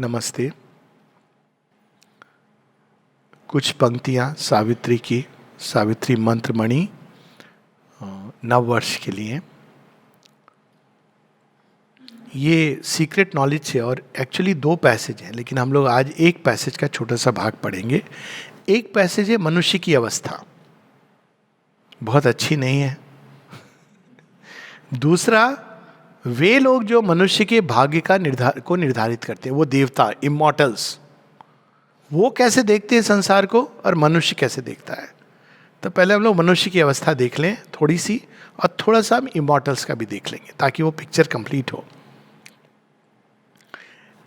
नमस्ते। कुछ पंक्तियाँ सावित्री की, सावित्री मंत्रमणि, नव वर्ष के लिए। ये सीक्रेट नॉलेज है और एक्चुअली दो पैसेज हैं, लेकिन हम लोग आज एक पैसेज का छोटा सा भाग पढ़ेंगे। एक पैसेज है मनुष्य की अवस्था, बहुत अच्छी नहीं है। दूसरा, वे लोग जो मनुष्य के भाग्य का निर्धारित करते हैं, वो देवता, इमॉर्टल्स, वो कैसे देखते हैं संसार को और मनुष्य कैसे देखता है। तो पहले हम लोग मनुष्य की अवस्था देख लें थोड़ी सी, और थोड़ा सा हम इमॉर्टल्स का भी देख लेंगे ताकि वो पिक्चर कंप्लीट हो।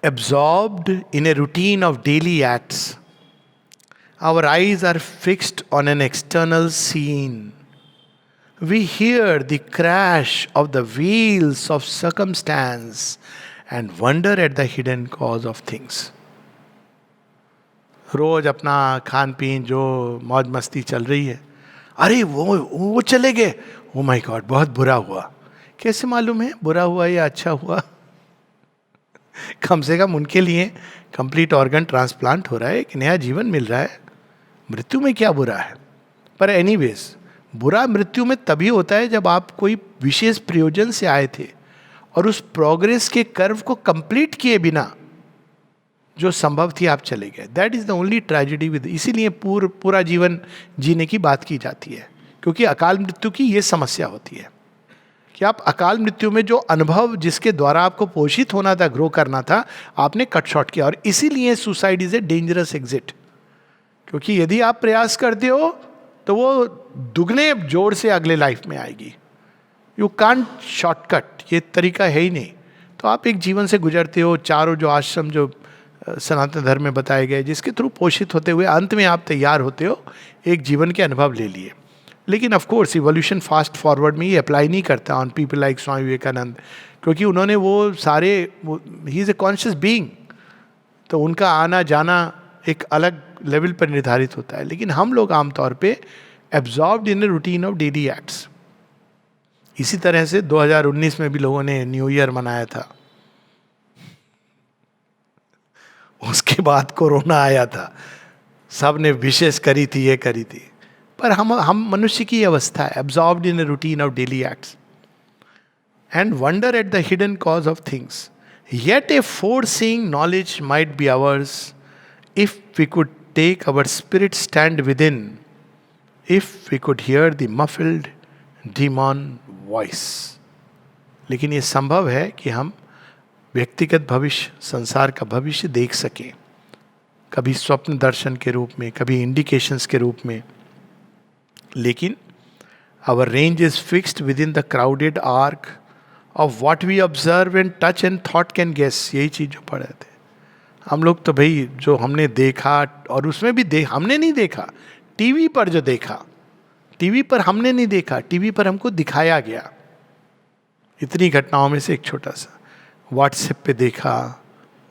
Absorbed in a routine of daily acts, our eyes are fixed on an external scene. We hear the crash of the wheels of circumstance and wonder at the hidden cause of things. रोज अपना खान पीन जो मौज मस्ती चल रही है, अरे वो चले गए, ओ माय गॉड बहुत बुरा हुआ। कैसे मालूम है बुरा हुआ या अच्छा हुआ? कम से कम उनके लिए कंप्लीट ऑर्गन ट्रांसप्लांट हो रहा है, एक नया जीवन मिल रहा है। मृत्यु में क्या बुरा है? पर एनीवेज, बुरा मृत्यु में तभी होता है जब आप कोई विशेष प्रयोजन से आए थे और उस प्रोग्रेस के कर्व को कंप्लीट किए बिना जो संभव थी आप चले गए। That is the only tragedy with. इसीलिए पूरा जीवन जीने की बात की जाती है, क्योंकि अकाल मृत्यु की ये समस्या होती है कि आप अकाल मृत्यु में जो अनुभव जिसके द्वारा आपको पोषित होना था, ग्रो करना था, आपने कट शॉर्ट किया। और इसीलिए suicide is a dangerous exit, क्योंकि यदि आप प्रयास करते हो तो वो दुगने जोर से अगले लाइफ में आएगी। यू कांट शॉर्टकट, ये तरीका है ही नहीं। तो आप एक जीवन से गुजरते हो, चारों जो आश्रम जो सनातन धर्म में बताए गए, जिसके थ्रू पोषित होते हुए अंत में आप तैयार होते हो एक जीवन के अनुभव ले लिए। लेकिन of course evolution fast forward में ये अप्लाई नहीं करता on people like Swami Vivekananda, क्योंकि उन्होंने वो सारे, he is a conscious being, तो उनका आना जाना एक अलग लेवल पर निर्धारित होता है। लेकिन हम लोग आमतौर पे absorbed in a routine of daily acts. इसी तरह से 2019 में भी लोगों ने न्यू ईयर मनाया था, उसके बाद कोरोना आया था, सब ने विशेष करी थी, ये करी थी। पर हम मनुष्य की अवस्था है, absorbed in a routine of daily acts and wonder at the hidden cause of things. Yet a foreseeing knowledge might be ours if we could take our spirit stand within, if we could hear the muffled demon voice. लेकिन ये संभव है कि हम व्यक्तिगत भविष्य, संसार का भविष्य देख सकें, कभी स्वप्न दर्शन के रूप में, कभी इंडिकेशंस के रूप में। लेकिन our range is fixed within the crowded arc of what we observe and touch and thought can guess. यही चीज जो पढ़े थे हम लोग, तो भाई जो हमने देखा, और उसमें भी हमने नहीं देखा, टीवी पर जो देखा, टीवी पर हमने नहीं देखा, टीवी पर हमको दिखाया गया। इतनी घटनाओं में से एक छोटा सा व्हाट्सएप पे देखा,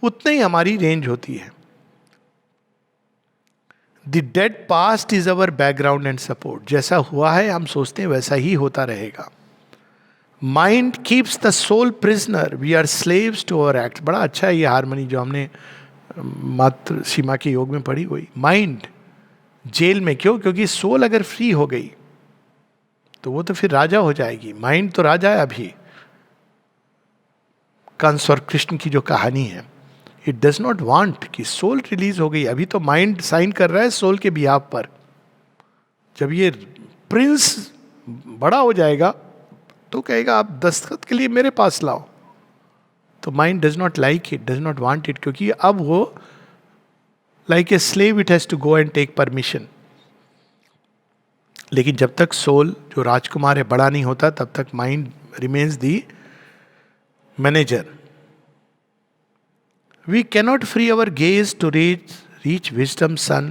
उतनी ही हमारी रेंज होती है। The dead past is our background and support. जैसा हुआ है हम सोचते हैं वैसा ही होता रहेगा। Mind keeps the soul prisoner, we are slaves to our act. बड़ा अच्छा है ये हारमोनी जो हमने मात्र सीमा के योग में पढ़ी हुई। माइंड जेल में क्यों? क्योंकि सोल अगर फ्री हो गई तो वो तो फिर राजा हो जाएगी। माइंड तो राजा है अभी। कंस और कृष्ण की जो कहानी है, इट डज नॉट वांट कि सोल रिलीज हो गई, अभी तो माइंड साइन कर रहा है सोल के बिहाफ पर। जब ये प्रिंस बड़ा हो जाएगा तो कहेगा आप दस्तखत के लिए मेरे पास लाओ। तो mind does not like it, does not want it, क्योंकि अब वो like a slave it has to go and take permission. लेकिन जब तक सोल जो राजकुमार है बड़ा नहीं होता, तब तक mind remains the manager. We cannot free our gaze to reach wisdom's sun.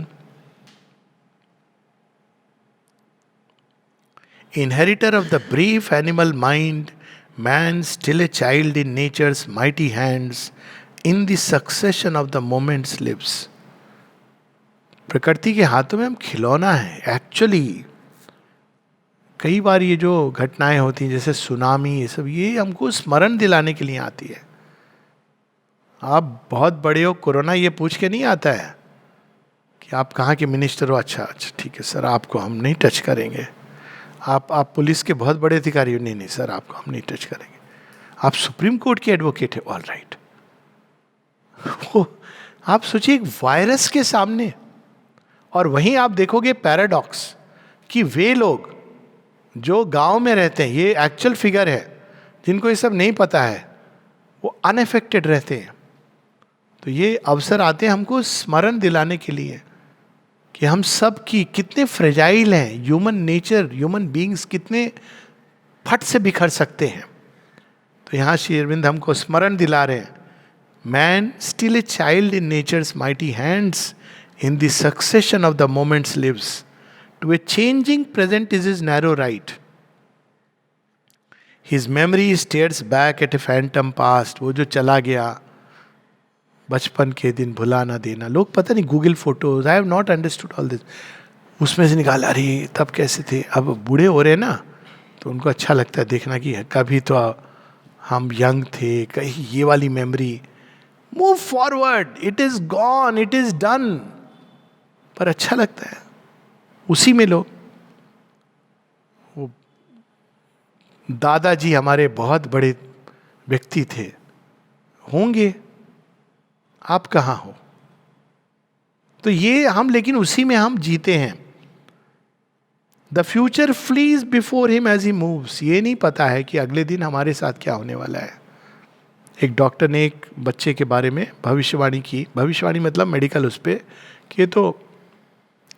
Inheritor of the brief animal mind, man still a child in nature's mighty hands, in the succession of the moments lives. प्रकृति के हाथों में हम खिलौना है actually. कई बार ये जो घटनाएं होती हैं जैसे सुनामी, ये सब, ये हमको स्मरण दिलाने के लिए आती है। आप बहुत बड़े हो, कोरोना ये पूछ के नहीं आता है कि आप कहाँ के मिनिस्टर हो, अच्छा अच्छा ठीक है सर, आपको हम नहीं टच करेंगे। आप पुलिस के बहुत बड़े अधिकारी हो, नहीं नहीं सर आपको हम नहीं टच करेंगे। आप सुप्रीम कोर्ट के एडवोकेट है, ऑल राइट। वो आप सोचिए एक वायरस के सामने। और वहीं आप देखोगे पैराडॉक्स कि वे लोग जो गांव में रहते हैं, ये एक्चुअल फिगर है, जिनको ये सब नहीं पता है, वो अनअफेक्टेड रहते हैं। तो ये अवसर आते हैं हमको स्मरण दिलाने के लिए कि हम सब की कितने फ्रेजाइल हैं, ह्यूमन नेचर, ह्यूमन बीइंग्स कितने फट से बिखर सकते हैं। तो यहाँ श्री अरविंद हमको स्मरण दिला रहे हैं, man still a child in nature's mighty hands, in the succession of the moments lives, to a changing present is his narrow right, his memory stares back at a phantom past. वो जो चला गया बचपन के दिन भुला ना देना। लोग पता नहीं Google photos, I have not understood all this, उसमें से निकाला, अरे तब कैसे थे। अब बूढ़े हो रहे हैं ना, तो उनको अच्छा लगता है देखना कि कभी तो हम यंग थे, कहीं ये वाली memory. Move forward, it is gone, it is done. पर अच्छा लगता है उसी में लोग। वो दादाजी हमारे बहुत बड़े व्यक्ति थे, होंगे, आप कहाँ हो। तो ये हम, लेकिन उसी में हम जीते हैं। The future flees before him as he moves. ये नहीं पता है कि अगले दिन हमारे साथ क्या होने वाला है। एक डॉक्टर ने एक बच्चे के बारे में भविष्यवाणी की, भविष्यवाणी मतलब मेडिकल उस पर, कि तो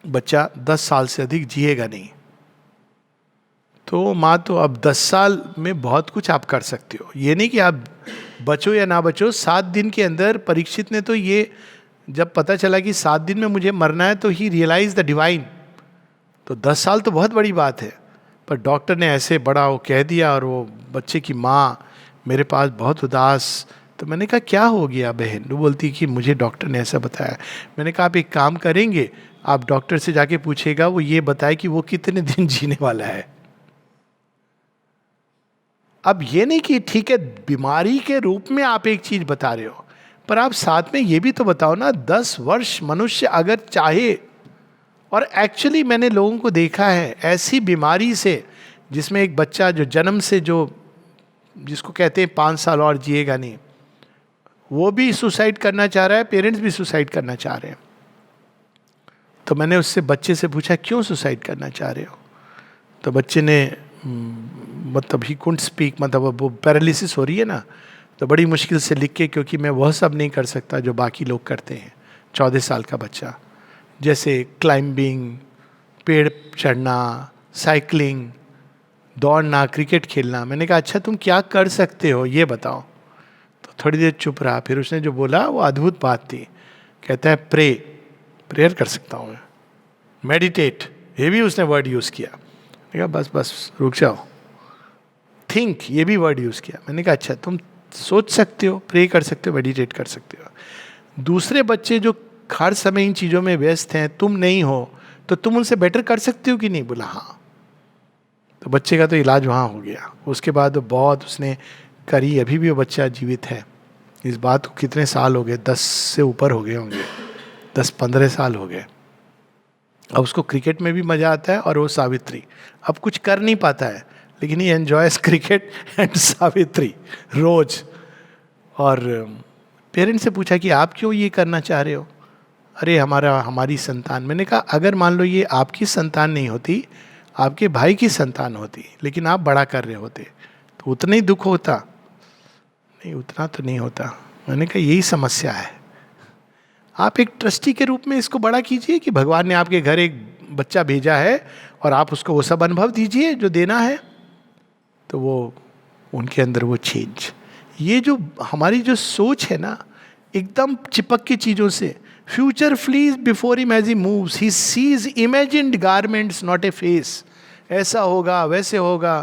बच्चा 10 साल से अधिक जिएगा नहीं। तो माँ, तो अब 10 साल में बहुत कुछ आप कर सकते हो, ये नहीं कि आप बचो या ना बचो। 7 दिन के अंदर परीक्षित ने तो ये जब पता चला कि 7 दिन में मुझे मरना है, तो ही रियलाइज द डिवाइन। तो 10 साल तो बहुत बड़ी बात है, पर डॉक्टर ने ऐसे बड़ा वो कह दिया। और वो बच्चे की माँ मेरे पास बहुत उदास। तो मैंने कहा क्या हो गया बहन? वो बोलती कि मुझे डॉक्टर ने ऐसा बताया। मैंने कहा आप एक काम करेंगे, आप डॉक्टर से जाके पूछेगा, वो ये बताए कि वो कितने दिन जीने वाला है। अब ये नहीं कि ठीक है बीमारी के रूप में आप एक चीज बता रहे हो, पर आप साथ में ये भी तो बताओ ना, 10 वर्ष मनुष्य अगर चाहे। और एक्चुअली मैंने लोगों को देखा है ऐसी बीमारी से, जिसमें एक बच्चा जो जन्म से जो, जिसको कहते हैं 5 साल और जिएगा नहीं, वो भी सुसाइड करना चाह रहा है, पेरेंट्स भी सुसाइड करना चाह रहे हैं। तो मैंने उससे, बच्चे से पूछा क्यों सुसाइड करना चाह रहे हो? तो बच्चे ने मतलब ही कुंट स्पीक, मतलब वो पैरालिसिस हो रही है ना, तो बड़ी मुश्किल से लिख के, क्योंकि मैं वह सब नहीं कर सकता जो बाकी लोग करते हैं। 14 साल का बच्चा, जैसे क्लाइंबिंग, पेड़ चढ़ना, साइकिलिंग, दौड़ना, क्रिकेट खेलना। मैंने कहा अच्छा तुम क्या कर सकते हो ये बताओ। तो थोड़ी देर चुप रहा, फिर उसने जो बोला वो अद्भुत बात थी। कहता है प्रेयर कर सकता हूँ मैं, मेडिटेट, ये भी उसने वर्ड यूज़ किया। मैंने कहा बस रुक जाओ, थिंक, ये भी वर्ड यूज़ किया। मैंने कहा अच्छा तुम सोच सकते हो, प्रे कर सकते हो, मेडिटेट कर सकते हो। दूसरे बच्चे जो हर समय इन चीज़ों में व्यस्त हैं, तुम नहीं हो, तो तुम उनसे बेटर कर सकते हो कि नहीं? बोला हाँ। तो बच्चे का तो इलाज वहाँ हो गया। उसके बाद वो बहुत उसने करी, अभी भी वो बच्चा जीवित है। इस बात को कितने साल हो गए, 10 से ऊपर हो गए होंगे, 10-15 साल हो गए। अब उसको क्रिकेट में भी मज़ा आता है, और वो सावित्री अब कुछ कर नहीं पाता है, लेकिन ये एन्जॉयस क्रिकेट एंड सावित्री रोज। और पेरेंट्स से पूछा कि आप क्यों ये करना चाह रहे हो? अरे हमारी संतान। मैंने कहा अगर मान लो ये आपकी संतान नहीं होती, आपके भाई की संतान होती, लेकिन आप बड़ा कर रहे होते, तो उतना ही दुख होता? नहीं, उतना तो नहीं होता। मैंने कहा यही समस्या है। आप एक ट्रस्टी के रूप में इसको बड़ा कीजिए कि भगवान ने आपके घर एक बच्चा भेजा है और आप उसको वो सब अनुभव दीजिए जो देना है। तो वो उनके अंदर वो चेंज, ये जो हमारी जो सोच है ना, एकदम चिपक की चीज़ों से। Future flees before him as he moves, he sees imagined garments not a face. ऐसा होगा, वैसे होगा,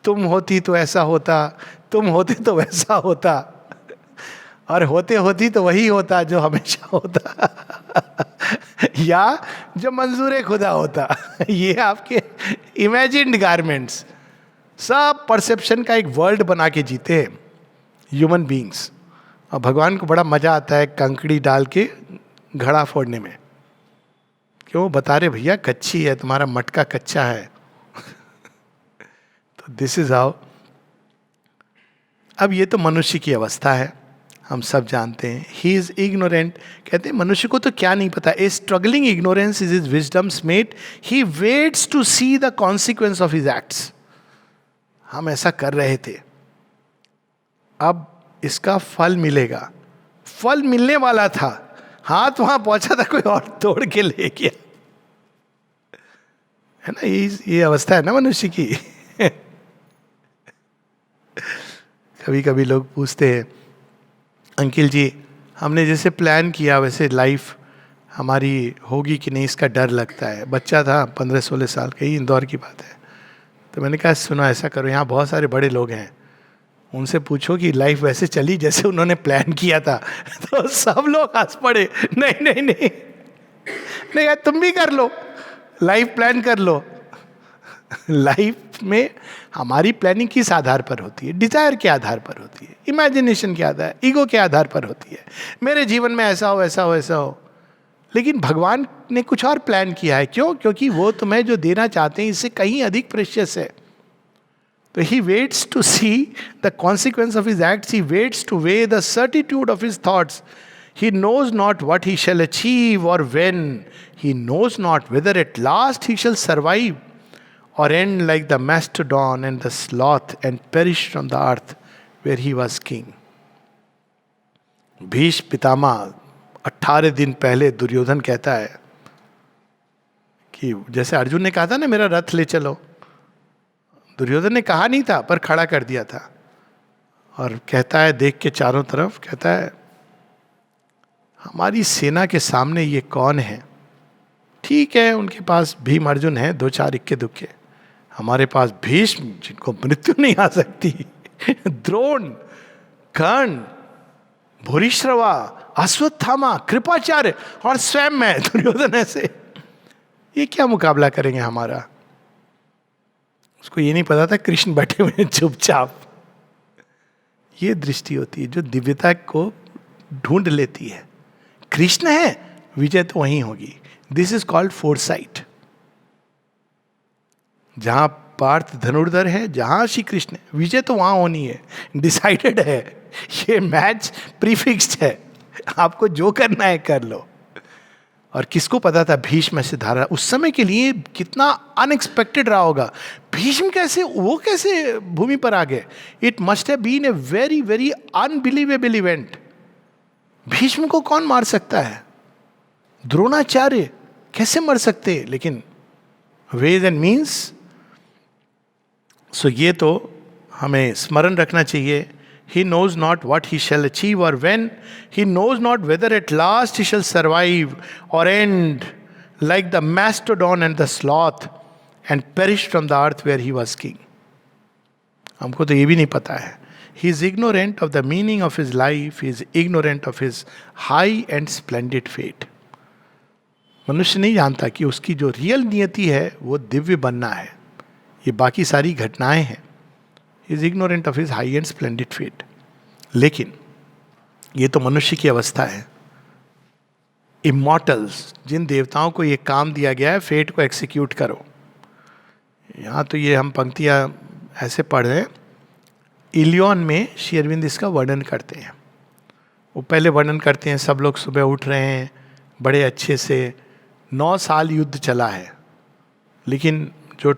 तुम होती तो ऐसा होता, तुम होते तो वैसा होता, और होते होती तो वही होता जो हमेशा होता या जो मंजूर खुदा होता। ये आपके इमेजिन्ड गारमेंट्स, सब परसेप्शन का एक वर्ल्ड बना के जीते हैं। Human beings. और भगवान को बड़ा मजा आता है कंकड़ी डाल के घड़ा फोड़ने में, क्यों बता रहे भैया कच्ची है, तुम्हारा मटका कच्चा है। तो दिस इज हाउ। अब ये तो मनुष्य की अवस्था है, हम सब जानते हैं। ही इज इग्नोरेंट, कहते हैं मनुष्य को तो क्या नहीं पता। A struggling ignorance is is wisdom's mate, he waits to see the consequence of his acts. हम ऐसा कर रहे थे, अब इसका फल मिलेगा। फल मिलने वाला था, हाथ वहां पहुंचा था, कोई और तोड़ के ले गया। है ना, ये अवस्था है ना मनुष्य की। कभी कभी लोग पूछते हैं, अंकिल जी हमने जैसे प्लान किया वैसे लाइफ हमारी होगी कि नहीं, इसका डर लगता है। बच्चा था 15-16 साल का, ही इंदौर की बात है। तो मैंने कहा सुनो ऐसा करो, यहाँ बहुत सारे बड़े लोग हैं, उनसे पूछो कि लाइफ वैसे चली जैसे उन्होंने प्लान किया था। तो सब लोग हंस पड़े, नहीं नहीं नहीं नहीं यार तुम भी कर लो, लाइफ प्लान कर लो। लाइफ में हमारी प्लानिंग किस आधार पर होती है? डिजायर के आधार पर होती है, इमेजिनेशन के आधार, ईगो के आधार पर होती है। मेरे जीवन में ऐसा हो ऐसा हो ऐसा हो। लेकिन भगवान ने कुछ और प्लान किया है। क्यों? क्योंकि वो तुम्हें जो देना चाहते हैं इससे कहीं अधिक प्रेशियस है। तो he waits to see the consequence of his acts. He waits to weigh the certitude of his thoughts. He knows not what he shall achieve or when. He knows not whether at last he shall survive or end like the mastodon and the sloth and perish from the earth where he was king. Bhishma Pitamah 18 दिन पहले दुर्योधन कहता है कि जैसे अर्जुन ने कहा था ना मेरा रथ ले चलो, दुर्योधन ने कहा नहीं था पर खड़ा कर दिया था। और कहता है देख के चारों तरफ, कहता है हमारी सेना के सामने ये कौन है? ठीक है उनके पास भीम अर्जुन है, 2-4 इक्के दुक्के, हमारे पास भीष्म जिनको मृत्यु नहीं आ सकती, द्रोण, कर्ण, भूरिश्रवा, अश्वत्थामा, कृपाचार्य और स्वयं मैं दुर्योधन। ऐसे ये क्या मुकाबला करेंगे हमारा? उसको ये नहीं पता था कृष्ण बैठे हुए हैं चुपचाप। ये दृष्टि होती है जो दिव्यता को ढूंढ लेती है। कृष्ण है, विजय तो वहीं होगी। This is called foresight. जहां पार्थ धनुर्धर है, जहां श्री कृष्ण है, विजय तो वहां होनी है, डिसाइडेड है। ये मैच प्रीफिक्स्ड है, आपको जो करना है कर लो। और किसको पता था भीष्म ऐसे धारा उस समय के लिए कितना अनएक्सपेक्टेड रहा होगा। भीष्म कैसे, वो कैसे भूमि पर आ गए? It must have been a very very unbelievable event. Bhishma को कौन मार सकता है? द्रोणाचार्य कैसे मर सकते? लेकिन वेज एंड मीन्स। सो ये तो हमें स्मरण रखना चाहिए। He knows not what he shall achieve or when. He knows not whether at last he shall survive or end like the mastodon and the sloth and perish from the earth where he was king. हमको तो ये भी नहीं पता है। He is ignorant of the meaning of his life. He is ignorant of his high and splendid fate. मनुष्य नहीं जानता कि उसकी जो रियल नियति है वो दिव्य बनना है। ये बाकी सारी घटनाएं हैं। He is ignorant of his high and splendid fate. लेकिन ये तो मनुष्य की अवस्था है। इमॉर्टल्स, जिन देवताओं को ये काम दिया गया है फेट को एक्सिक्यूट करो। यहाँ तो ये हम पंक्तियाँ ऐसे पढ़ रहे हैं। इलियन में श्री अरविंद इसका वर्णन करते हैं। वो पहले वर्णन करते हैं सब लोग सुबह उठ रहे हैं बड़े अच्छे से, 9 साल युद्ध चला है, लेकिन जो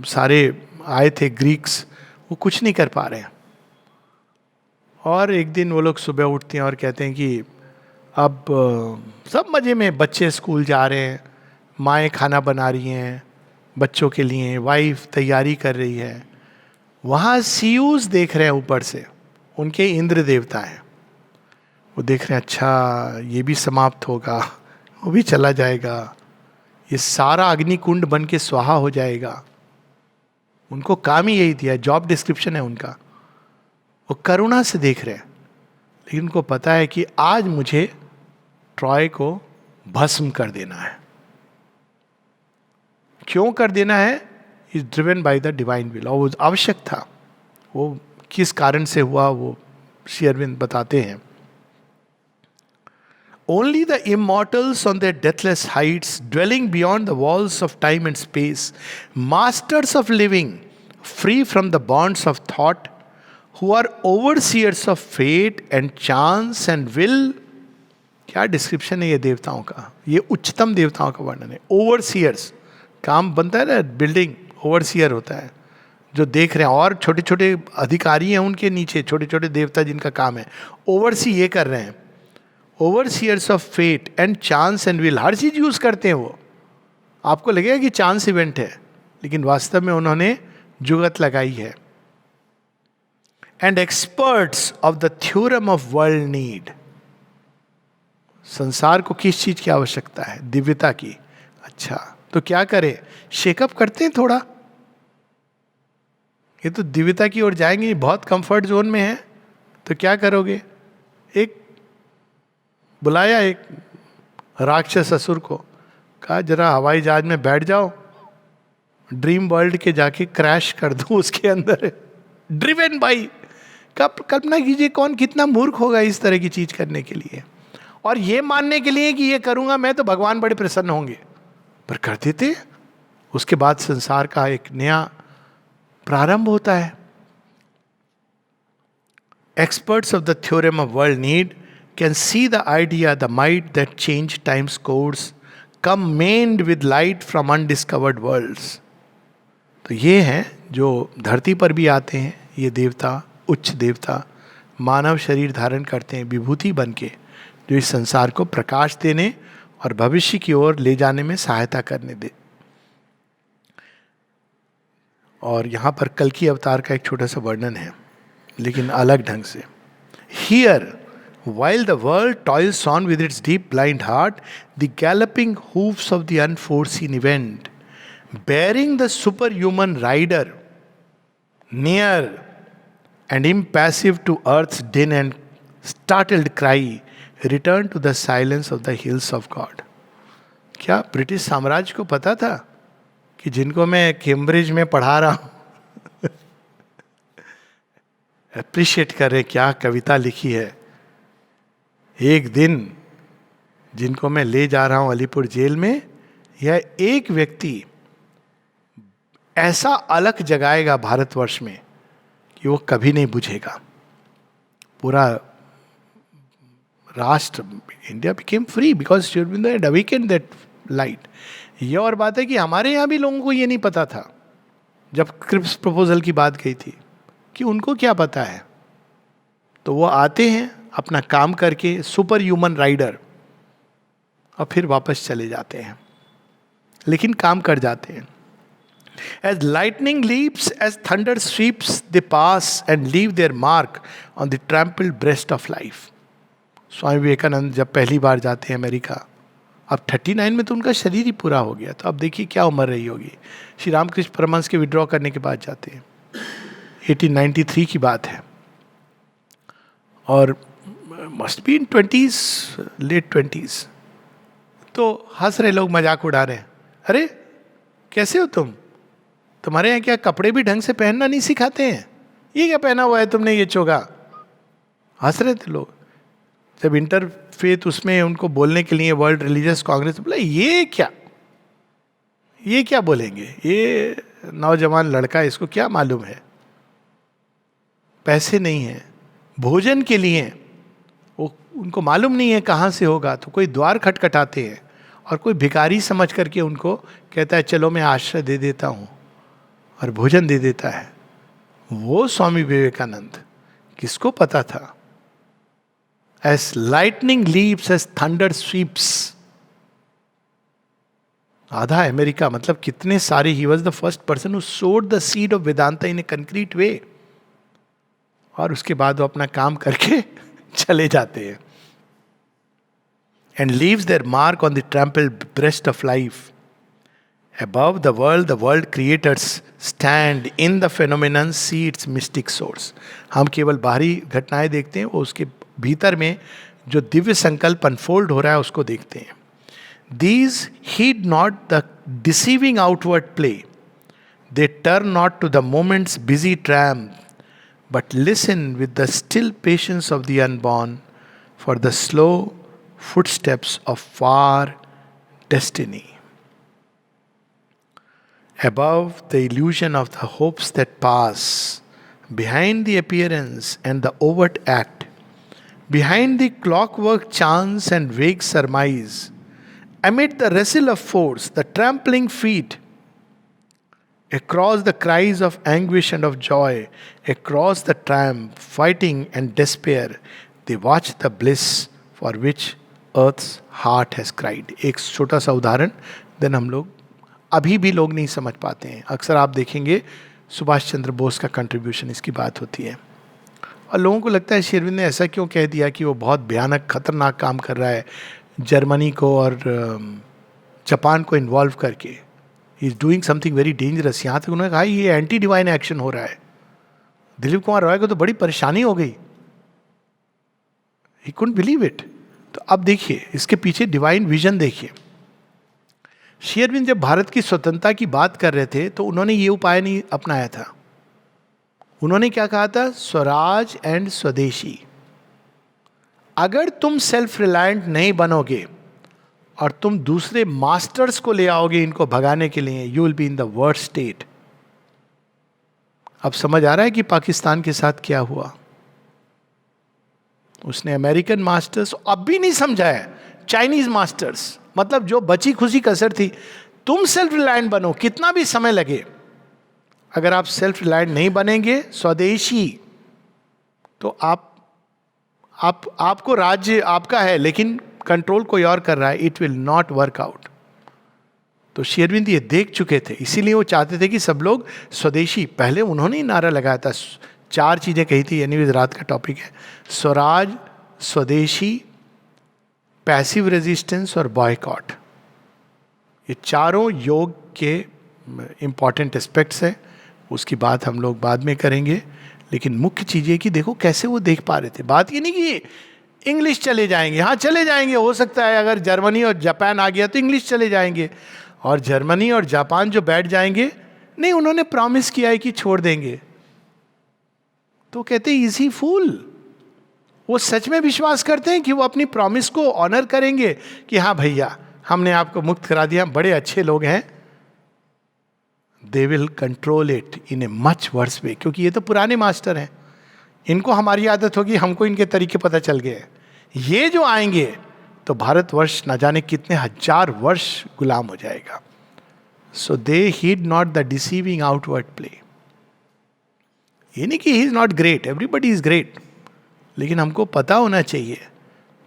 सारे आए थे ग्रीक्स वो कुछ नहीं कर पा रहे हैं। और एक दिन वो लोग सुबह उठते हैं और कहते हैं कि अब सब मज़े में, बच्चे स्कूल जा रहे हैं, माएँ खाना बना रही हैं बच्चों के लिए, वाइफ तैयारी कर रही है। वहाँ सीयूज देख रहे हैं ऊपर से, उनके इंद्र देवता हैं। वो देख रहे हैं अच्छा ये भी समाप्त होगा, वो भी चला जाएगा, ये सारा अग्निकुंड बन के स्वाहा हो जाएगा। उनको काम ही यही दिया, जॉब डिस्क्रिप्शन है उनका। वो करुणा से देख रहे हैं, लेकिन उनको पता है कि आज मुझे ट्रॉय को भस्म कर देना है। क्यों कर देना है? Is driven by the divine will. और वो आवश्यक था। वो किस कारण से हुआ वो श्री अरविंद बताते हैं, Only the immortals on their deathless heights, dwelling beyond the walls of time and space, masters of living, free from the bonds of thought, who are overseers of fate and chance and will. क्या description है ये देवताओं का, ये उच्चतम देवताओं का वर्णन है. ओवरसीयर्स, काम बनता है ना, बिल्डिंग ओवरसीयर होता है जो देख रहे हैं, और छोटे छोटे अधिकारी हैं उनके नीचे छोटे छोटे देवता जिनका काम है ओवरसी ये कर रहे हैं. Overseers of fate and chance and will, हर चीज यूज करते हैं वो. आपको लगेगा कि चांस इवेंट है, लेकिन वास्तव में उन्होंने जुगत लगाई है. And experts of the theorem of world need, संसार को किस चीज की आवश्यकता है? दिव्यता की. अच्छा, तो क्या करें? शेकअप करते हैं थोड़ा. ये तो दिव्यता की ओर जाएंगे, बहुत कंफर्ट जोन में है, तो क्या करोगे? एक बुलाया एक राक्षस असुर को, कहा जरा हवाई जहाज में बैठ जाओ, ड्रीम वर्ल्ड के जाके क्रैश कर दो उसके अंदर. ड्रिवन बाई, कल्पना कीजिए कौन कितना मूर्ख होगा इस तरह की चीज करने के लिए, और ये मानने के लिए कि ये करूंगा मैं तो भगवान बड़े प्रसन्न होंगे. पर कर देते. उसके बाद संसार का एक नया प्रारंभ होता है. Experts of the theorem of world need can see the idea, the might that change time's course, come maned with light from undiscovered worlds. तो ये हैं जो धरती पर भी आते हैं, ये देवता, उच्च देवता, मानव शरीर धारण करते हैं विभूति बन के, जो इस संसार को प्रकाश देने और भविष्य की ओर ले जाने में सहायता करने दे. और यहाँ पर कल की अवतार का एक छोटा सा वर्णन है, लेकिन अलग ढंग से. Here, while the world toils on with its deep blind heart, the galloping hoofs of the unforeseen event, bearing the superhuman rider, near and impassive to earth's din and startled cry, return to the silence of the hills of God. क्या British साम्राज्य को पता था कि जिनको मैं Cambridge में पढ़ा रहा हूं अप्रिशिएट कर रहे, क्या कविता लिखी है. एक दिन जिनको मैं ले जा रहा हूं अलीपुर जेल में, यह एक व्यक्ति ऐसा अलख जगाएगा भारतवर्ष में कि वो कभी नहीं बुझेगा. पूरा राष्ट्र, India became free because Shri Aurobindo had awakened that light. ये और बात है कि हमारे यहाँ भी लोगों को ये नहीं पता था जब क्रिप्स प्रपोजल की बात गई थी, कि उनको क्या पता है. तो वो आते हैं अपना काम करके, सुपर ह्यूमन राइडर, और फिर वापस चले जाते हैं, लेकिन काम कर जाते हैं. As lightning leaps, as thunder sweeps, they pass and leave their mark on the trampled breast of life. Swami Vivekananda जब पहली बार जाते हैं अमेरिका, अब 39 में तो उनका शरीर ही पूरा हो गया, तो अब देखिए क्या उम्र रही होगी. श्री रामकृष्ण परमहंस के विड्रॉ करने के बाद जाते हैं, 1893 की बात है, और must be in 20s, late 20s. तो हंस रहे लोग, मजाक उड़ा रहे हैं, अरे कैसे हो तुम, तुम्हारे यहाँ क्या कपड़े भी ढंग से पहनना नहीं सिखाते हैं, ये क्या पहना हुआ है तुमने, ये चोगा. हंस रहे थे लोग. जब इंटरफेथ उसमें उनको बोलने के लिए वर्ल्ड रिलीजियस कांग्रेस बोला, ये क्या बोलेंगे, ये नौजवान लड़का, इसको क्या मालूम है. पैसे नहीं है भोजन के लिए, वो उनको मालूम नहीं है कहाँ से होगा, तो कोई द्वार खटखटाते हैं और कोई भिखारी समझ करके उनको कहता है चलो मैं आश्रय दे देता हूँ, और भोजन दे देता है. वो स्वामी विवेकानंद, किसको पता था. As lightning leaps, as thunder sweeps. आधा अमेरिका, मतलब कितने सारे, he was the first person who sowed the seed of Vedanta in a concrete way. और उसके बाद वो अपना काम करके चले जाते हैं. And leaves there mark on the trampled breast of life. Above the world creators stand in the phenomenon, see its mystic source. हम केवल बाहरी घटनाएं देखते हैं, वो उसके भीतर में जो दिव्य संकल्प अनफोल्ड हो रहा है उसको देखते हैं. These heed not the deceiving outward play. They turn not to the moment's busy tramp, but listen with the still patience of the unborn for the slow footsteps of far destiny. Above the illusion of the hopes that pass, behind the appearance and the overt act, behind the clockwork chance and vague surmise, amid the wrestle of force, the trampling feet, across the cries of anguish and of joy, across the triumph, fighting and despair, they watch the bliss for which earth's heart has cried. एक छोटा सा उदाहरण, then हम लोग, अभी भी लोग नहीं समझ पाते हैं. अक्सर आप देखेंगे सुभाष चंद्र बोस का कंट्रीब्यूशन इसकी बात होती है, और लोगों को लगता है श्री अरविंद ने ऐसा क्यों कह दिया कि वो बहुत भयानक खतरनाक काम कर रहा है जर्मनी को और जापान को इन्वॉल्व करके. He is doing something very dangerous. यहाँ तक उन्होंने कहा ये एंटी डिवाइन एक्शन हो रहा है. दिलीप कुमार रॉय को तो बड़ी परेशानी हो गई. He couldn't believe it. तो अब देखिए इसके पीछे डिवाइन विजन देखिए. श्री अरविंद जब भारत की स्वतंत्रता की बात कर रहे थे तो उन्होंने ये उपाय नहीं अपनाया था. उन्होंने क्या कहा था? स्वराज एंड स्वदेशी. अगर तुम सेल्फ रिलायंट नहीं बनोगे और तुम दूसरे मास्टर्स को ले आओगे इनको भगाने के लिए, you will be in the worst state. अब समझ आ रहा है कि पाकिस्तान के साथ क्या हुआ. उसने अमेरिकन मास्टर्स, अब भी नहीं समझा है, चाइनीज मास्टर्स, मतलब जो बची खुशी कसर थी. तुम सेल्फ रिलायंट बनो, कितना भी समय लगे. अगर आप सेल्फ रिलायंट नहीं बनेंगे, स्वदेशी, तो आपको राज्य आपका है लेकिन कंट्रोल कोई और कर रहा है. It will not work out. तो श्री अरविंद ये देख चुके थे, इसीलिए वो चाहते थे कि सब लोग स्वदेशी. पहले उन्होंने ही नारा लगाया था, 4 चीजें कही थी. एनीवेज रात का टॉपिक है. स्वराज, स्वदेशी, पैसिव रेजिस्टेंस और बॉयकॉट. ये चारों योग के इंपॉर्टेंट एस्पेक्ट्स हैं. उसकी बात हम लोग बाद में करेंगे. लेकिन मुख्य चीज ये कि देखो कैसे वो देख पा रहे थे. बात ये नहीं कि इंग्लिश चले जाएंगे. हाँ चले जाएंगे, हो सकता है अगर जर्मनी और जापान आ गया तो इंग्लिश चले जाएंगे, और जर्मनी और जापान जो बैठ जाएंगे, नहीं, उन्होंने प्रॉमिस किया है कि छोड़ देंगे. तो कहते इजी फूल. वो सच में विश्वास करते हैं कि वो अपनी प्रॉमिस को ऑनर करेंगे कि हाँ भैया हमने आपको मुक्त करा दिया, बड़े अच्छे लोग हैं. They will control it in a much worse way. क्योंकि ये तो पुराने मास्टर हैं, इनको हमारी आदत होगी, हमको इनके तरीके पता चल गए. ये जो आएंगे तो भारतवर्ष न जाने कितने हजार वर्ष गुलाम हो जाएगा. So they heed not the deceiving outward play. ये नहीं कि he is not great, everybody is great, लेकिन हमको पता होना चाहिए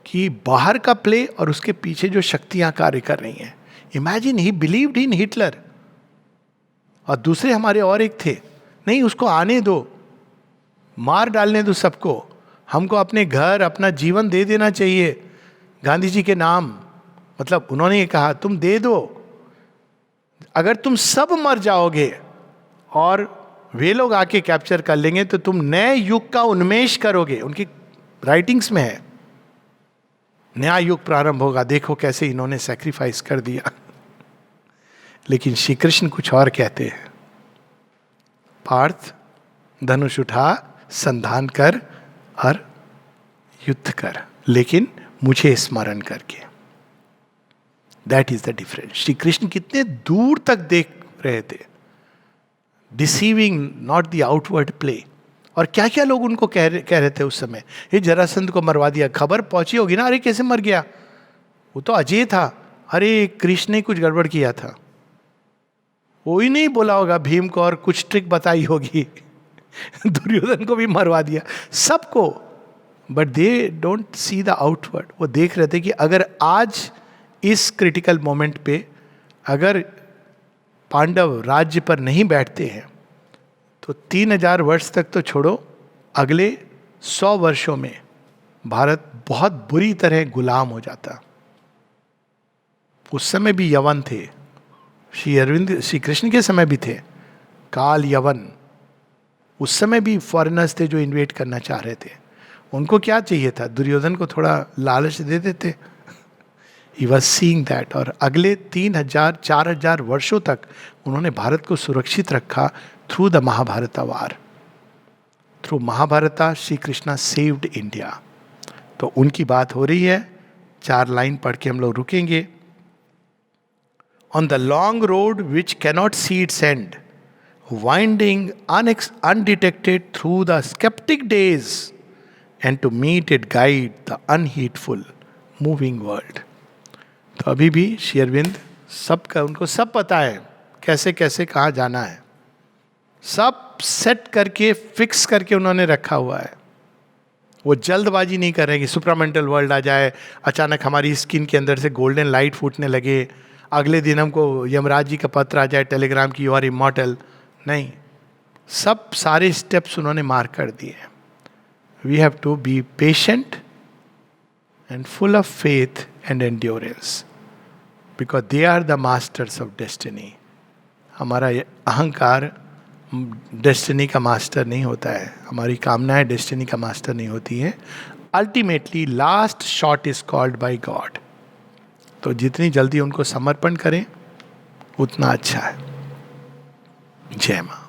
कि बाहर का प्ले और उसके पीछे जो शक्तियां कार्य कर रही हैं. Imagine he believed in Hitler, और दूसरे हमारे और एक थे, नहीं उसको आने दो, मार डालने दो सबको, हमको अपने घर अपना जीवन दे देना चाहिए गांधी जी के नाम. मतलब उन्होंने ये कहा तुम दे दो, अगर तुम सब मर जाओगे और वे लोग आके कैप्चर कर लेंगे तो तुम नए युग का उन्मेष करोगे. उनकी राइटिंग्स में है, नया युग प्रारंभ होगा. देखो कैसे इन्होंने सैक्रिफाइस कर दिया. लेकिन श्री कृष्ण कुछ और कहते हैं. पार्थ धनुष उठा, संधान कर और युद्ध कर, लेकिन मुझे स्मरण करके. That is the difference. Shri Krishna कितने दूर तक देख रहे थे. Deceiving not the outward play. और क्या क्या लोग उनको कह रहे थे उस समय. ये जरासंध को मरवा दिया, खबर पहुंची होगी ना, अरे कैसे मर गया, वो तो अजय था, अरे कृष्ण ने कुछ गड़बड़ किया था. कोई नहीं बोला होगा भीम को और कुछ ट्रिक बताई होगी. दुर्योधन को भी मरवा दिया, सबको. But they don't see the outward. वो देख रहे थे कि अगर आज इस क्रिटिकल मोमेंट पे अगर पांडव राज्य पर नहीं बैठते हैं तो 3000 वर्ष तक तो छोड़ो, अगले 100 वर्षों में भारत बहुत बुरी तरह गुलाम हो जाता. उस समय भी यवन थे, श्री अरविंद श्री कृष्ण के समय भी थे, काल यवन. उस समय भी फॉरेनर्स थे जो इन्वेट करना चाह रहे थे. उनको क्या चाहिए था, दुर्योधन को थोड़ा लालच दे देते. He was seeing that. और अगले 3000-4000 वर्षों तक उन्होंने भारत को सुरक्षित रखा through the Mahabharata war, through Mahabharata Shri Krishna saved India. तो उनकी बात हो रही है. 4 लाइन पढ़ के हम लोग रुकेंगे. On the long road which cannot see it's and, winding undetected through the skeptic days, and to meet it guide the unheedful moving world. तो अभी भी श्री अरविंद सबका, उनको सब पता है कैसे कैसे कहाँ जाना है. सब सेट करके फिक्स करके उन्होंने रखा हुआ है. वो जल्दबाजी नहीं कर रहे कि सुप्रामेंटल वर्ल्ड आ जाए, अचानक हमारी स्किन के अंदर से गोल्डन लाइट फूटने लगे, अगले दिन हमको यमराज जी का पत्र आ जाए टेलीग्राम की, यू आर इमॉर्टल. नहीं, सब सारे स्टेप्स उन्होंने मार्क कर दिए. We have to be patient and full of faith and endurance, because they are the masters of destiny. हमारा अहंकार डेस्टिनी का मास्टर नहीं होता है, हमारी कामनाएं डेस्टिनी का मास्टर नहीं होती हैं. Ultimately last shot is called by God. तो जितनी जल्दी उनको समर्पण करें उतना अच्छा है. जय मां.